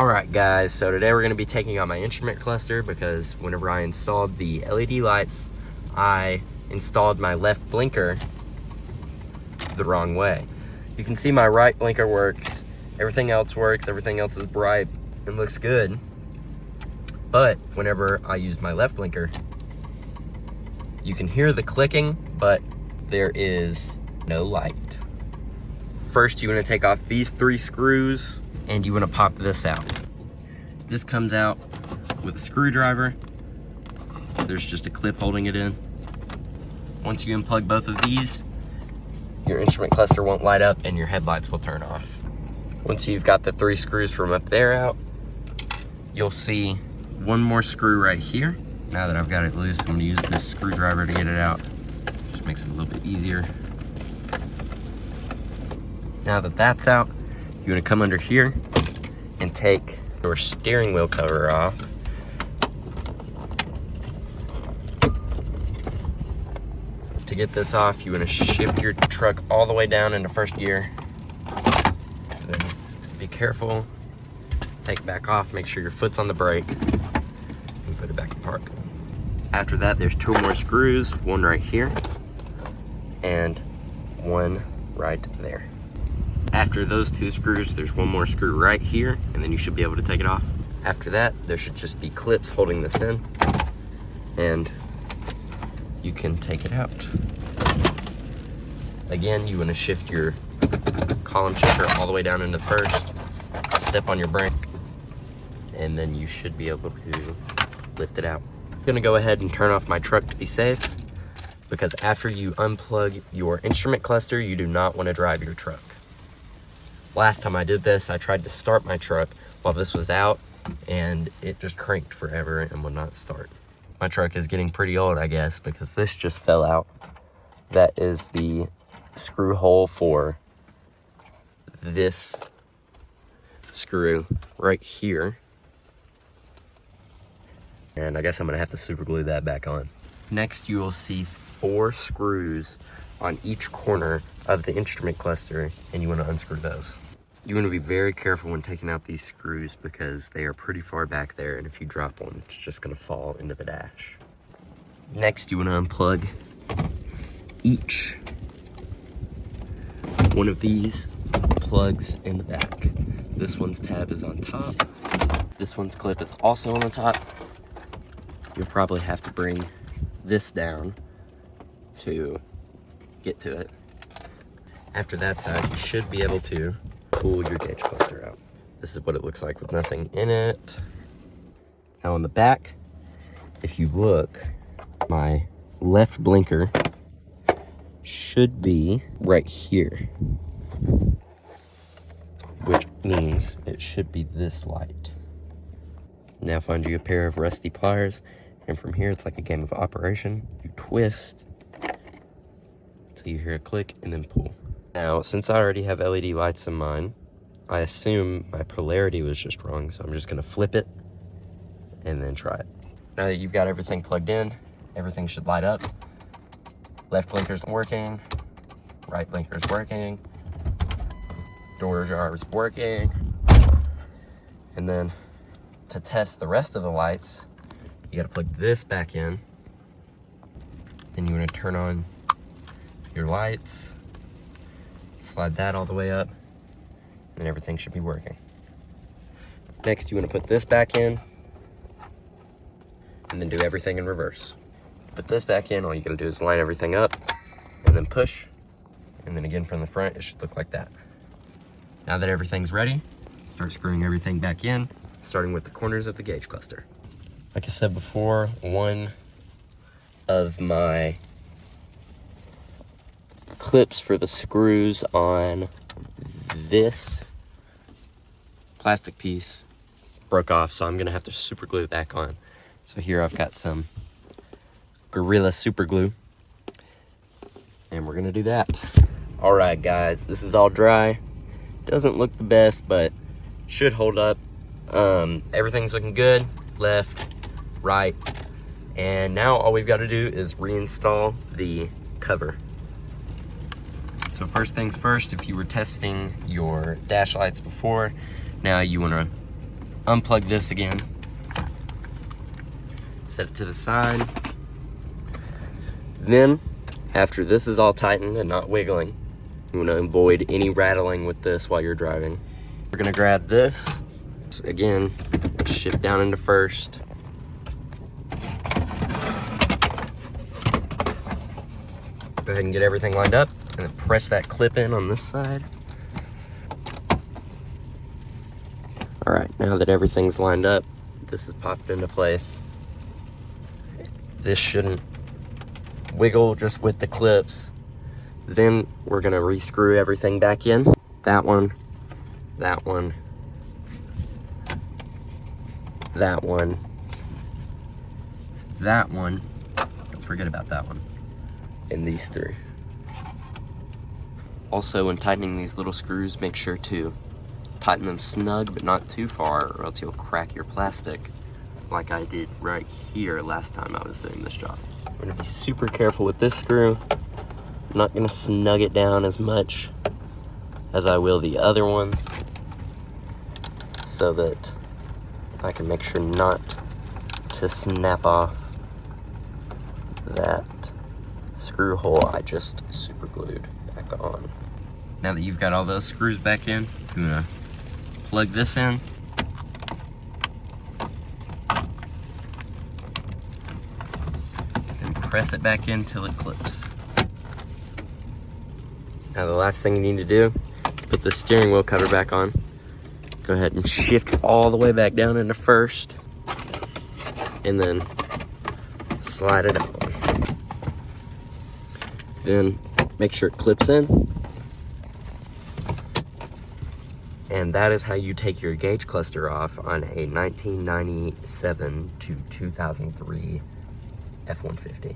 Alright guys, so today we're going to be taking out my instrument cluster because whenever I installed the LED lights, I installed my left blinker the wrong way. You can see my right blinker works, everything else works, everything else is bright and looks good. But whenever I use my left blinker, you can hear the clicking, but there is no light. First, you want to take off these 3 screws and you want to pop this out. This comes out with a screwdriver. There's just a clip holding it in. Once you unplug both of these, your instrument cluster won't light up and your headlights will turn off. Once you've got the 3 screws from up there out, you'll see one more screw right here. Now that I've got it loose, I'm going to use this screwdriver to get it out. Just makes it a little bit easier. Now that that's out, you want to come under here and take your steering wheel cover off. To get this off, you want to shift your truck all the way down into first gear. Then be careful, take it back off, make sure your foot's on the brake, and put it back in park. After that, there's 2 more screws, one right here and one right there. After those 2 screws, there's one more screw right here, and then you should be able to take it off. After that, there should just be clips holding this in, and you can take it out. Again, you want to shift your column checker all the way down into first, step on your brake, and then you should be able to lift it out. I'm gonna go ahead and turn off my truck to be safe, because after you unplug your instrument cluster, you do not want to drive your truck. Last time I did this, I tried to start my truck while this was out, and it just cranked forever and would not start. My truck is getting pretty old, I guess, because this just fell out. That is the screw hole for this screw right here. And I guess I'm gonna have to super glue that back on. Next, you will see 4 screws on each corner of the instrument cluster, and you want to unscrew those. You want to be very careful when taking out these screws because they are pretty far back there, and if you drop one, it's just going to fall into the dash. Next, you want to unplug each one of these plugs in the back. This one's tab is on top. This one's clip is also on the top. You'll probably have to bring this down to get to it. After that's out, you should be able to pull your gauge cluster out. This is what it looks like with nothing in it. Now on the back, if you look, my left blinker should be right here, which means it should be this light. Now find you a pair of rusty pliers, and from here it's like a game of operation. You twist until you hear a click and then pull. Now, since I already have LED lights in mine, I assume my polarity was just wrong, so I'm just gonna flip it and then try it. Now that you've got everything plugged in, everything should light up. Left blinker's working, right blinker's working, door jar's working. And then to test the rest of the lights, you gotta plug this back in. Then you wanna turn on your lights, slide that all the way up, and everything should be working. Next, you want to put this back in, and then do everything in reverse. Put this back in, all you gotta do is line everything up, and then push, and then again from the front, it should look like that. Now that everything's ready, start screwing everything back in, starting with the corners of the gauge cluster. Like I said before, one of my clips for the screws on this plastic piece broke off, so I'm gonna have to super glue it back on. So here I've got some Gorilla super glue, and we're gonna do that. All right guys, this is all dry. Doesn't look the best, but should hold up. Everything's looking good, left, right, and now all we've got to do is reinstall the cover. So first things first, if you were testing your dash lights before, now you want to unplug this again. Set it to the side. Then, after this is all tightened and not wiggling, you want to avoid any rattling with this while you're driving. We're gonna grab this. Again, shift down into first. Go ahead and get everything lined up, and then press that clip in on this side. All right, now that everything's lined up, this is popped into place. This shouldn't wiggle just with the clips. Then we're gonna re-screw everything back in. That one, that one, that one, that one. Don't forget about that one. And these three. Also, when tightening these little screws, make sure to tighten them snug, but not too far, or else you'll crack your plastic, like I did right here last time I was doing this job. I'm gonna be super careful with this screw. I'm not gonna snug it down as much as I will the other ones, so that I can make sure not to snap off that screw hole I just super glued back on. Now that you've got all those screws back in, I'm gonna plug this in. And press it back in till it clips. Now the last thing you need to do is put the steering wheel cover back on. Go ahead and shift all the way back down into first, and then slide it out. Then make sure it clips in. And that is how you take your gauge cluster off on a 1997 to 2003 F-150.